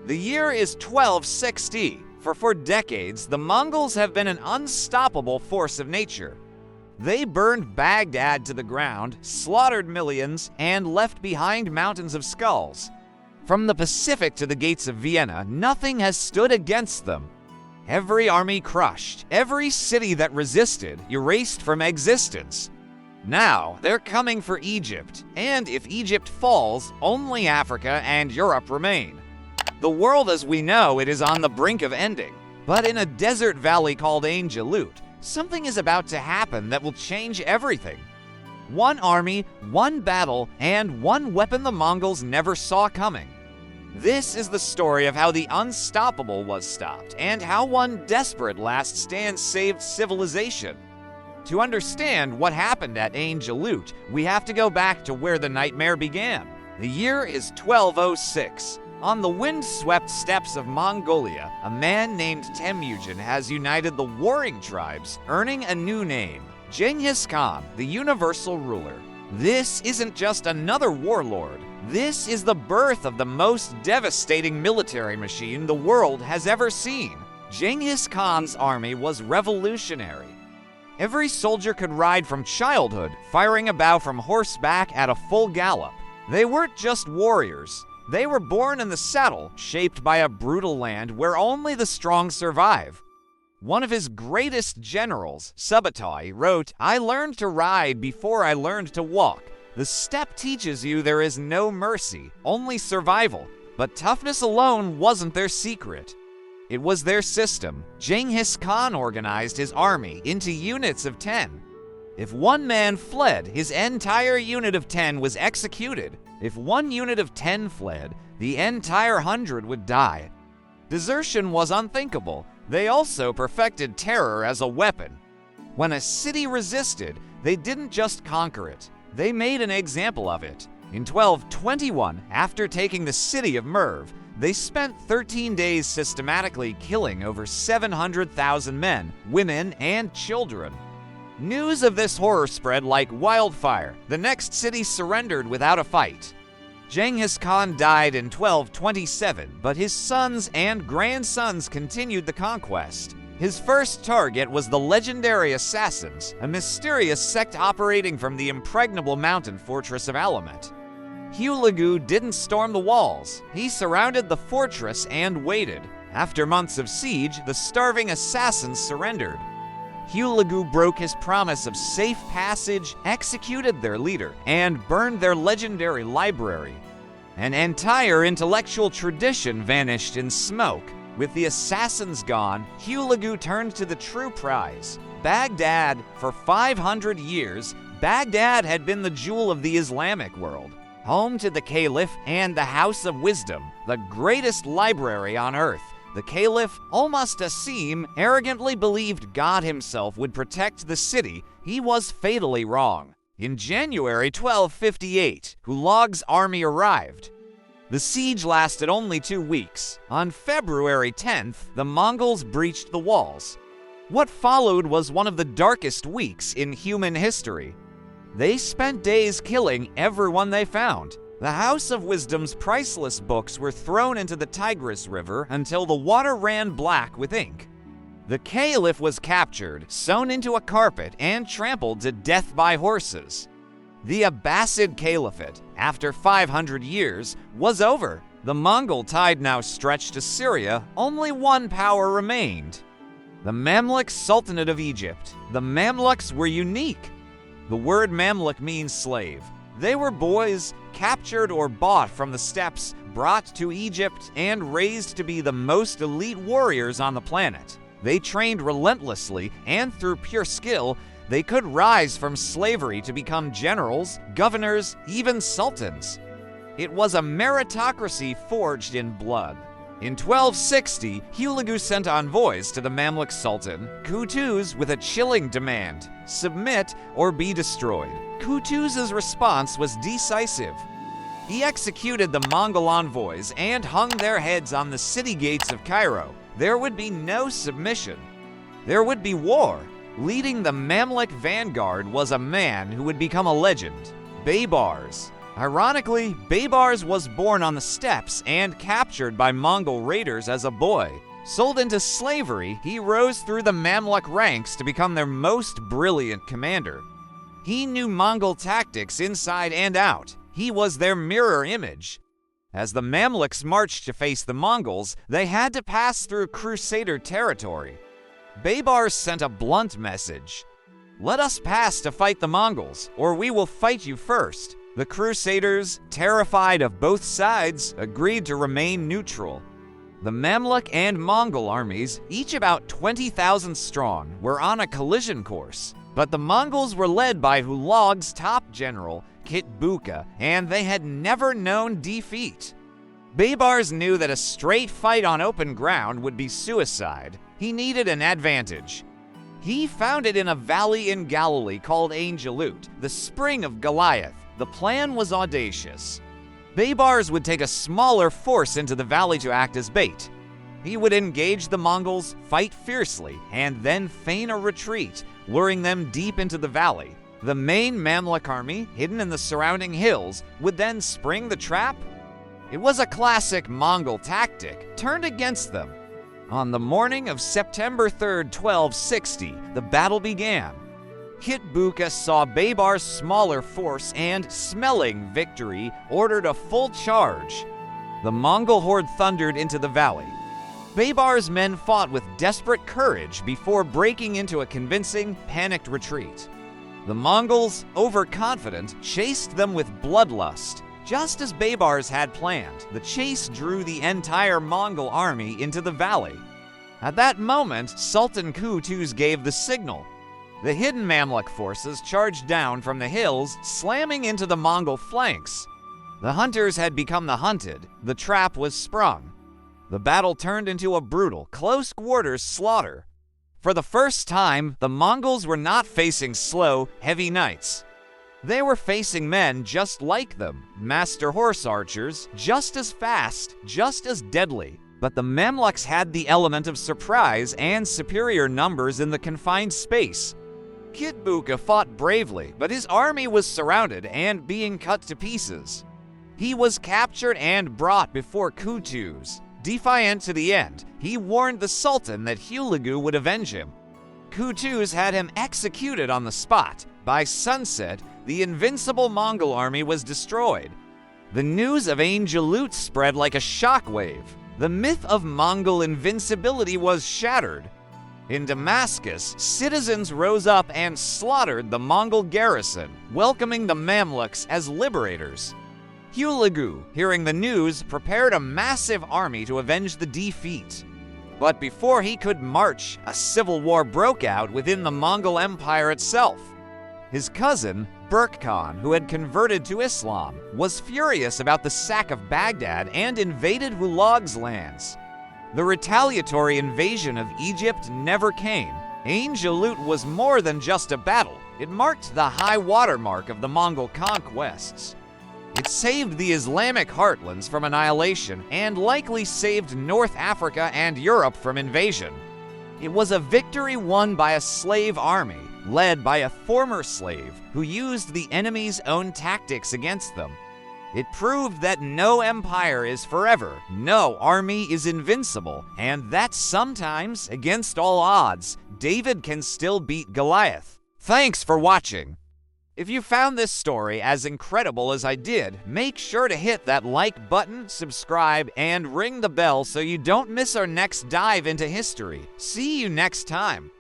The year is 1260. For decades, the Mongols have been an unstoppable force of nature. They burned Baghdad to the ground, slaughtered millions, and left behind mountains of skulls. From the Pacific to the gates of Vienna, nothing has stood against them. Every army crushed, every city that resisted, erased from existence. Now, they're coming for Egypt, and if Egypt falls, only Africa and Europe remain. The world as we know it is on the brink of ending, but in a desert valley called Ain Jalut, something is about to happen that will change everything. One army, one battle, and one weapon the Mongols never saw coming. This is the story of how the unstoppable was stopped, and how one desperate last stand saved civilization. To understand what happened at Ain Jalut, we have to go back to where the nightmare began. The year is 1206. On the wind-swept steppes of Mongolia, a man named Temujin has united the warring tribes, earning a new name, Genghis Khan, the universal ruler. This isn't just another warlord. This is the birth of the most devastating military machine the world has ever seen. Genghis Khan's army was revolutionary. Every soldier could ride from childhood, firing a bow from horseback at a full gallop. They weren't just warriors. They were born in the saddle, shaped by a brutal land where only the strong survive. One of his greatest generals, Subutai, wrote, "I learned to ride before I learned to walk. The steppe teaches you there is no mercy, only survival, but toughness alone wasn't their secret. It was their system." Genghis Khan organized his army into units of 10. If one man fled, his entire unit of 10 was executed. If one unit of 10 fled, the entire 100 would die. Desertion was unthinkable. They also perfected terror as a weapon. When a city resisted, they didn't just conquer it. They made an example of it. In 1221, after taking the city of Merv, they spent 13 days systematically killing over 700,000 men, women, and children. News of this horror spread like wildfire. The next city surrendered without a fight. Genghis Khan died in 1227, but his sons and grandsons continued the conquest. His first target was the legendary Assassins, a mysterious sect operating from the impregnable mountain fortress of Alamet. Hulagu didn't storm the walls. He surrounded the fortress and waited. After months of siege, the starving assassins surrendered. Hulagu broke his promise of safe passage, executed their leader, and burned their legendary library. An entire intellectual tradition vanished in smoke. With the assassins gone, Hulagu turned to the true prize, Baghdad. For 500 years, Baghdad had been the jewel of the Islamic world, home to the Caliph and the House of Wisdom, the greatest library on earth. The Caliph, Asim, arrogantly believed God himself would protect the city. He was fatally wrong. In January 1258, Hulag's army arrived. The siege lasted only 2 weeks. On February 10th, the Mongols breached the walls. What followed was one of the darkest weeks in human history. They spent days killing everyone they found. The House of Wisdom's priceless books were thrown into the Tigris River until the water ran black with ink. The Caliph was captured, sewn into a carpet, and trampled to death by horses. The Abbasid Caliphate, after 500 years, was over. The Mongol tide now stretched to Syria. Only one power remained: the Mamluk Sultanate of Egypt. The Mamluks were unique. The word Mamluk means slave. They were boys, captured or bought from the steppes, brought to Egypt, and raised to be the most elite warriors on the planet. They trained relentlessly, and through pure skill, they could rise from slavery to become generals, governors, even sultans. It was a meritocracy forged in blood. In 1260, Hulagu sent envoys to the Mamluk Sultan, Qutuz, with a chilling demand: submit or be destroyed. Qutuz's response was decisive. He executed the Mongol envoys and hung their heads on the city gates of Cairo. There would be no submission. There would be war. Leading the Mamluk vanguard was a man who would become a legend: Baybars. Ironically, Baybars was born on the steppes and captured by Mongol raiders as a boy. Sold into slavery, he rose through the Mamluk ranks to become their most brilliant commander. He knew Mongol tactics inside and out. He was their mirror image. As the Mamluks marched to face the Mongols, they had to pass through Crusader territory. Baybars sent a blunt message. "Let us pass to fight the Mongols, or we will fight you first." The Crusaders, terrified of both sides, agreed to remain neutral. The Mamluk and Mongol armies, each about 20,000 strong, were on a collision course. But the Mongols were led by Hulag's top general, Kitbuka, and they had never known defeat. Baybars knew that a straight fight on open ground would be suicide. He needed an advantage. He found it in a valley in Galilee called Ain Jalut, the spring of Goliath. The plan was audacious. Baybars would take a smaller force into the valley to act as bait. He would engage the Mongols, fight fiercely, and then feign a retreat, luring them deep into the valley. The main Mamluk army, hidden in the surrounding hills, would then spring the trap. It was a classic Mongol tactic, turned against them. On the morning of September 3rd, 1260, the battle began. Kitbuka saw Baybar's smaller force and, smelling victory, ordered a full charge. The Mongol horde thundered into the valley. Baybar's men fought with desperate courage before breaking into a convincing, panicked retreat. The Mongols, overconfident, chased them with bloodlust. Just as Baybars had planned, the chase drew the entire Mongol army into the valley. At that moment, Sultan Qutuz gave the signal. The hidden Mamluk forces charged down from the hills, slamming into the Mongol flanks. The hunters had become the hunted. The trap was sprung. The battle turned into a brutal, close-quarters slaughter. For the first time, the Mongols were not facing slow, heavy knights. They were facing men just like them, master horse archers, just as fast, just as deadly. But the Mamluks had the element of surprise and superior numbers in the confined space. Kitbuka fought bravely, but his army was surrounded and being cut to pieces. He was captured and brought before Qutuz. Defiant to the end, he warned the Sultan that Hulagu would avenge him. Qutuz had him executed on the spot. By sunset, the invincible Mongol army was destroyed. The news of Ain Jalut spread like a shockwave. The myth of Mongol invincibility was shattered. In Damascus, citizens rose up and slaughtered the Mongol garrison, welcoming the Mamluks as liberators. Hulagu, hearing the news, prepared a massive army to avenge the defeat. But before he could march, a civil war broke out within the Mongol Empire itself. His cousin, Berk Khan, who had converted to Islam, was furious about the sack of Baghdad and invaded Hulag's lands. The retaliatory invasion of Egypt never came. Ain Jalut was more than just a battle. It marked the high watermark of the Mongol conquests. It saved the Islamic heartlands from annihilation and likely saved North Africa and Europe from invasion. It was a victory won by a slave army, led by a former slave who used the enemy's own tactics against them. It proved that no empire is forever, no army is invincible, and that sometimes, against all odds, David can still beat Goliath. Thanks for watching. If you found this story as incredible as I did, make sure to hit that like button, subscribe, and ring the bell so you don't miss our next dive into history. See you next time.